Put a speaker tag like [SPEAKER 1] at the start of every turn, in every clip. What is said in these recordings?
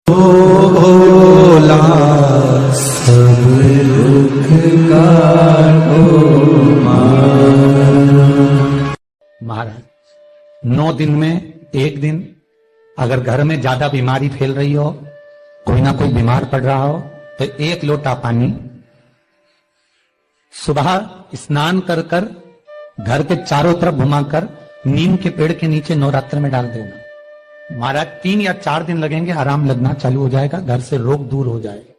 [SPEAKER 1] भोला सब दुख काटो
[SPEAKER 2] महाराज 9 दिन में एक दिन अगर घर में ज्यादा बीमारी फैल रही हो, कोई ना कोई बीमार पड़ रहा हो, तो 1 लोटा पानी सुबह स्नान कर कर घर के चारों तरफ घुमाकर नीम के पेड़ के नीचे नवरात्र में डाल देना। महाराज 3 या 4 दिन लगेंगे, आराम लगना चालू हो जाएगा, घर से रोग दूर हो जाएगा।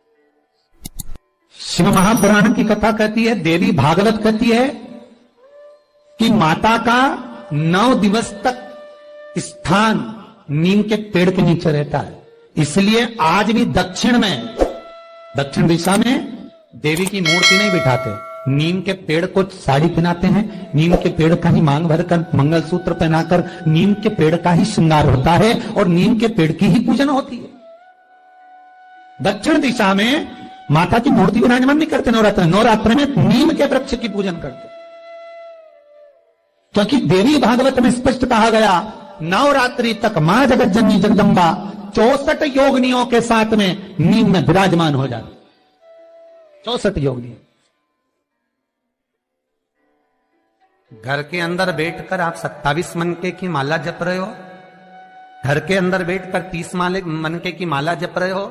[SPEAKER 2] शिव महापुराण की कथा कहती है, देवी भागवत कहती है कि माता का 9 दिवस तक स्थान नीम के पेड़ के नीचे रहता है। इसलिए आज भी दक्षिण दिशा में देवी की मूर्ति नहीं बिठाते, नीम के पेड़ को साड़ी पहनाते हैं, नीम के पेड़ का ही मांग भरकर मंगलसूत्र पहनाकर नीम के पेड़ का ही श्रृंगार होता है और नीम के पेड़ की ही पूजन होती है। दक्षिण दिशा में माता की मूर्ति विराजमान नहीं करते नवरात्र में नीम के वृक्ष की पूजन करते, क्योंकि देवी भागवत में स्पष्ट कहा गया, नवरात्रि तक मां जगत जननी जगदम्बा 64 योगिनियों के साथ में नीम में विराजमान हो जाती। 64 योगिनी। घर के अंदर बैठकर आप 27 मनके की माला जप रहे हो, घर के अंदर बैठकर 30 मनके की माला जप रहे हो,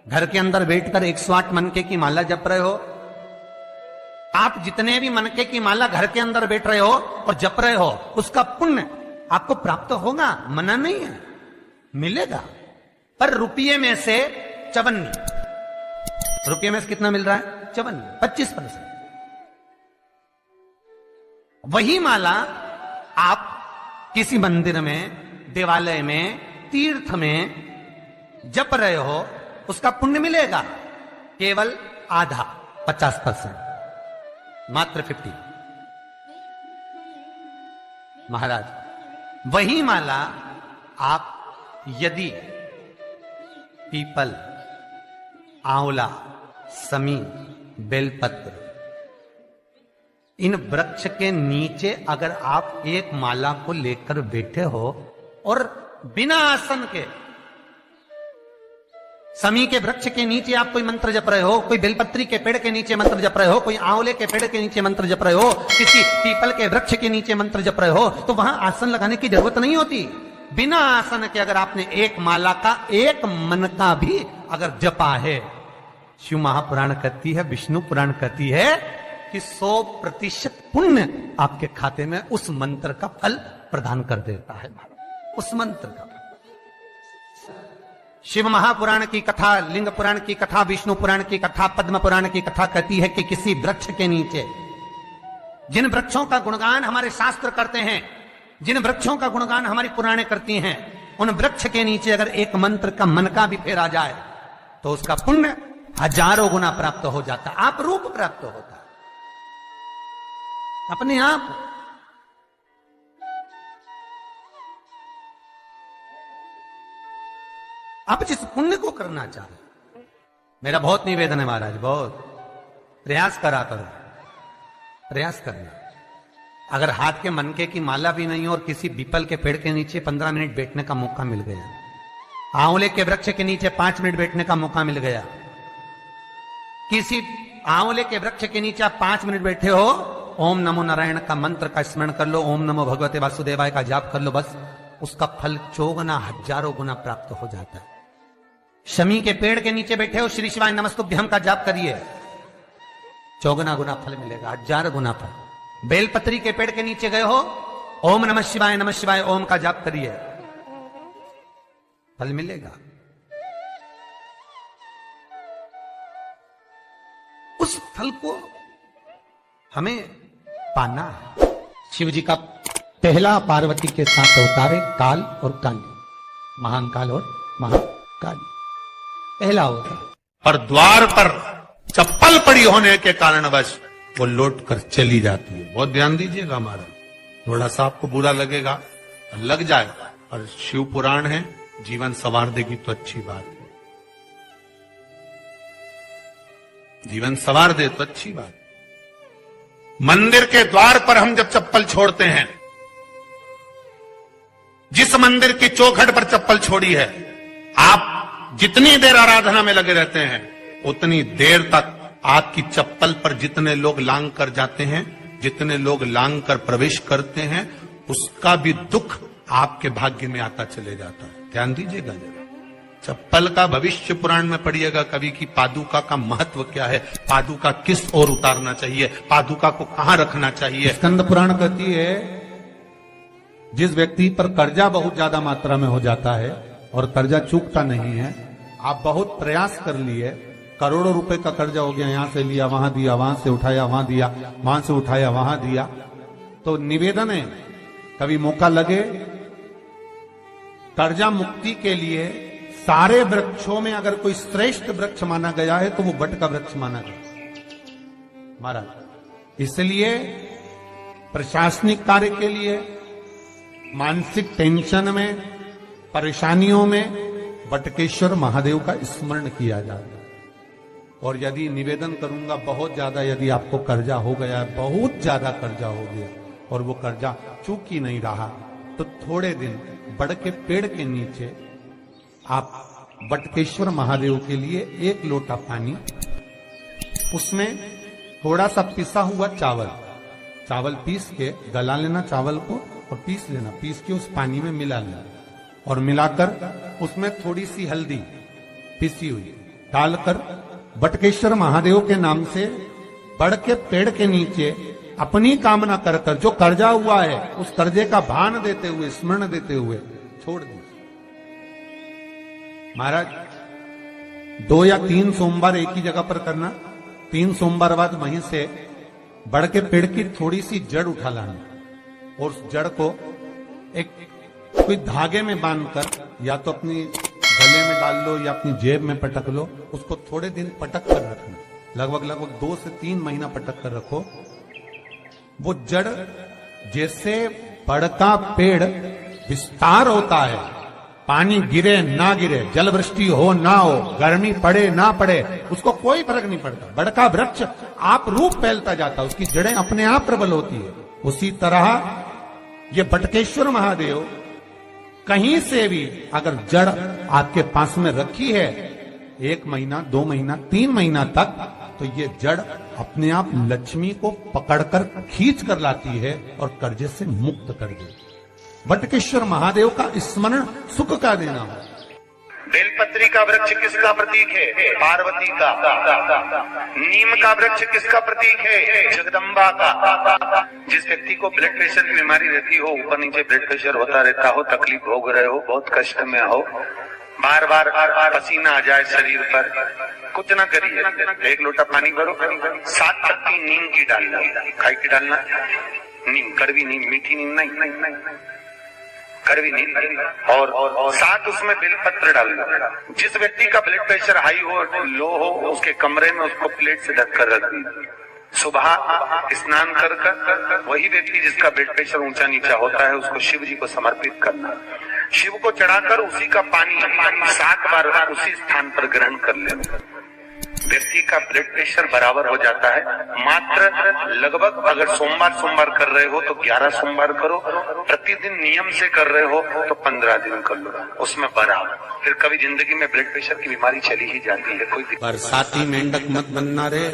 [SPEAKER 2] घर के अंदर बैठकर 108 मनके की माला जप रहे हो। आप जितने भी मनके की माला घर के अंदर बैठ रहे हो और जप रहे हो, उसका पुण्य आपको प्राप्त होगा, मना नहीं है, मिलेगा। पर रुपये में से 54, रुपये में से कितना मिल रहा है? 54, 25%। वही माला आप किसी मंदिर में, देवालय में, तीर्थ में जप रहे हो, उसका पुण्य मिलेगा केवल आधा, 50%, मात्र 50। महाराज वही माला आप यदि पीपल, आंवला, समी, बेलपत्र, इन वृक्ष के नीचे अगर आप एक माला को लेकर बैठे हो और बिना आसन के, समी के वृक्ष के नीचे आप कोई मंत्र जप रहे हो, कोई बेलपत्री के पेड़ के नीचे मंत्र जप रहे हो, कोई आंवले के पेड़ के नीचे मंत्र जप रहे हो, किसी पीपल के वृक्ष के नीचे मंत्र जप रहे हो, तो वहां आसन लगाने की जरूरत नहीं होती। बिना आसन के अगर आपने एक माला का एक मन का भी अगर जपा है, शिव महापुराण कहती है, विष्णु पुराण कहती है कि 100% पुण्य आपके खाते में उस मंत्र का फल प्रदान कर देता है। उस मंत्र का शिव महापुराण की कथा, लिंग पुराण की कथा, विष्णु पुराण की कथा, पद्म पुराण की कथा कहती है कि किसी वृक्ष के नीचे, जिन वृक्षों का गुणगान हमारे शास्त्र करते हैं, जिन वृक्षों का गुणगान हमारी पुराणे करती हैं, उन वृक्ष के नीचे अगर एक मंत्र का मन का भी फेरा जाए तो उसका पुण्य हजारों गुना प्राप्त हो जाता, आप रूप प्राप्त होता अपने आप। आप जिस पुण्य को करना चाहे, मेरा बहुत निवेदन है महाराज, बहुत प्रयास करा करो, प्रयास करना। अगर हाथ के मनके की माला भी नहीं हो और किसी पीपल के पेड़ के नीचे 15 मिनट बैठने का मौका मिल गया, आंवले के वृक्ष के नीचे 5 मिनट बैठने का मौका मिल गया, किसी आंवले के वृक्ष के नीचे आप 5 मिनट बैठे हो, ओम नमो नारायण का मंत्र का स्मरण कर लो, ओम नमो भगवते वासुदेवाय का जाप कर लो, बस उसका फल 4 गुना, हजारों गुना प्राप्त हो जाता है। शमी के पेड़ के नीचे बैठे हो, श्री शिवाय नमस्तुभ्यम का जाप करिए, 4 गुना फल मिलेगा, 1000 गुना फल। बेलपत्री के पेड़ के नीचे गए हो, ओम नमः शिवाय ओम का जाप करिए, फल मिलेगा। उस फल को हमें पाना है। शिव जी का पहला पार्वती के साथ अवतारे काल और काली, महान काल और महाकाली, पहला होता।
[SPEAKER 3] और द्वार पर चप्पल पड़ी होने के कारणवश वो लौट कर चली जाती है। बहुत ध्यान दीजिएगा हमारा, थोड़ा सा आपको बुरा लगेगा, लग जाएगा, और शिव पुराण है, जीवन संवार देगी तो अच्छी बात है, जीवन संवार दे तो अच्छी बात। मंदिर के द्वार पर हम जब चप्पल छोड़ते हैं, जिस मंदिर की चौखट पर चप्पल छोड़ी है, आप जितनी देर आराधना में लगे रहते हैं उतनी देर तक आपकी चप्पल पर जितने लोग लांग कर जाते हैं, जितने लोग लांग कर प्रवेश करते हैं, उसका भी दुख आपके भाग्य में आता चले जाता है। ध्यान दीजिएगा जरा। चप्पल का भविष्य पुराण में पढ़िएगा कभी कि पादुका का महत्व क्या है, पादुका किस ओर उतारना चाहिए, पादुका को कहां रखना चाहिए।
[SPEAKER 2] स्कंद पुराण कहती है जिस व्यक्ति पर कर्जा बहुत ज्यादा मात्रा में हो जाता है और कर्जा चूकता नहीं है, आप बहुत प्रयास कर लिए, करोड़ों रुपए का कर्जा हो गया, यहां से लिया वहां दिया, वहां से उठाया वहां दिया, वहां से उठाया वहां दिया, तो निवेदन है कभी मौका लगे कर्जा मुक्ति के लिए सारे वृक्षों में अगर कोई श्रेष्ठ वृक्ष माना गया है तो वो वट का वृक्ष माना गया महाराज। इसलिए प्रशासनिक कार्य के लिए, मानसिक टेंशन में, परेशानियों में वटकेश्वर महादेव का स्मरण किया जाता है। और यदि निवेदन करूंगा बहुत ज्यादा, यदि आपको कर्जा हो गया है, बहुत ज्यादा कर्जा हो गया और वो कर्जा चूक ही नहीं रहा, तो थोड़े दिन बड़ के पेड़ के नीचे आप वटकेश्वर महादेव के लिए 1 लोटा पानी, उसमें थोड़ा सा पिसा हुआ चावल पीस के गला लेना, चावल को और पीस लेना, पीस के उस पानी में मिला लेना और मिलाकर उसमें थोड़ी सी हल्दी पिसी हुई डालकर वटकेश्वर महादेव के नाम से बड़ के पेड़ के नीचे अपनी कामना कर कर जो कर्जा हुआ है उस कर्जे का भान देते हुए, स्मरण देते हुए छोड़ दीजिए। महाराज 2 या 3 सोमवार एक ही जगह पर करना, 3 सोमवार बाद वहीं से बड़ के पेड़ की थोड़ी सी जड़ उठा लाना और उस जड़ को एक कोई धागे में बांधकर या तो अपनी गले में डाल लो या अपनी जेब में पटक लो, उसको थोड़े दिन पटक कर रखना, लगभग 2 से 3 महीना पटक कर रखो। वो जड़ जैसे बड़ का पेड़ विस्तार होता है, पानी गिरे ना गिरे, जल वृष्टि हो ना हो, गर्मी पड़े ना पड़े, उसको कोई फर्क नहीं पड़ता, बड़ का वृक्ष आप रूप फैलता जाता, उसकी जड़ें अपने आप प्रबल होती है। उसी तरह ये वटकेश्वर महादेव कहीं से भी अगर जड़ आपके पास में रखी है 1 महीना, 2 महीना, 3 महीना तक, तो ये जड़ अपने आप लक्ष्मी को पकड़कर खींच कर लाती है और कर्जे से मुक्त कर देती है। वटकेश्वर महादेव का स्मरण सुख का देना हो।
[SPEAKER 4] बेलपत्री का वृक्ष किसका प्रतीक है? पार्वती का। नीम का वृक्ष किसका प्रतीक है? जगदम्बा का। जिस व्यक्ति को ब्लड प्रेशर की बीमारी रहती हो, ऊपर नीचे ब्लड प्रेशर होता रहता हो, तकलीफ भोग रहे हो, बहुत कष्ट में हो, बार बार पसीना आ जाए शरीर पर, कुछ ना करिए, 1 लोटा पानी भरो, 7 पत्ती नीम की डालना, खाई की डालना, नीम, कड़वी नीम, मीठी नीम नहीं, कड़वी नीम, और साथ उसमें बेलपत्र डालना। जिस व्यक्ति का ब्लड प्रेशर हाई हो, लो हो, उसके कमरे में उसको प्लेट से ढक कर रख दी। सुबह स्नान कर वही व्यक्ति जिसका ब्लड प्रेशर ऊंचा नीचा होता है उसको शिव जी को समर्पित करना, शिव को चढ़ाकर उसी का पानी 7 बार उसी स्थान पर ग्रहण कर लेना। व्यक्ति का ब्लड प्रेशर बराबर हो जाता है। मात्र लगभग अगर सोमवार कर रहे हो तो 11 सोमवार करो, प्रतिदिन नियम से कर रहे हो तो 15 दिन कर लो, उसमें बराबर। फिर कभी जिंदगी में ब्लड प्रेशर की बीमारी चली ही जाती है। कोई
[SPEAKER 3] बरसाती मेंढक मत बनना रे,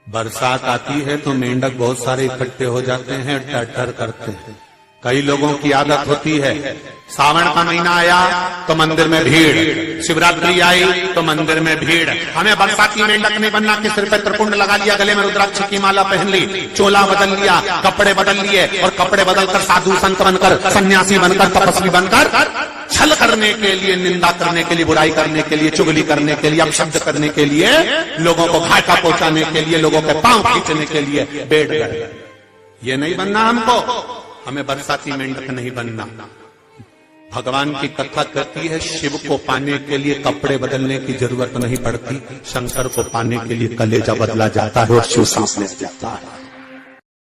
[SPEAKER 3] बरसात आती है तो मेंढक बहुत सारे इकट्ठे हो जाते हैं, टर करते हैं। कई लोगों की आदत होती है, सावन का महीना आया तो मंदिर में भीड़, शिवरात्रि आई तो मंदिर में भीड़। हमें बरसाती मेंढक नहीं बनना कि सिर पे त्रिपुंड लगा लिया, गले में रुद्राक्ष की माला पहन ली, चोला बदल लिया, कपड़े बदल लिए और कपड़े बदलकर साधु संत बनकर, सन्यासी बनकर, तपस्वी बनकर छल करने के लिए, निंदा करने के लिए, बुराई करने के लिए, चुगली करने के लिए, अपशब्द करने के लिए, लोगों को घाटा पहुंचाने के लिए, लोगों के पांव खींचने के लिए बैठ गए। ये नहीं बनना हमको, हमें बरसाती मेंढक नहीं बनना। भगवान की कथा कहती है शिव को पाने के लिए कपड़े बदलने की जरूरत नहीं पड़ती, शंकर को पाने के लिए कलेजा बदला जाता है और शिव सांस ले जाता है।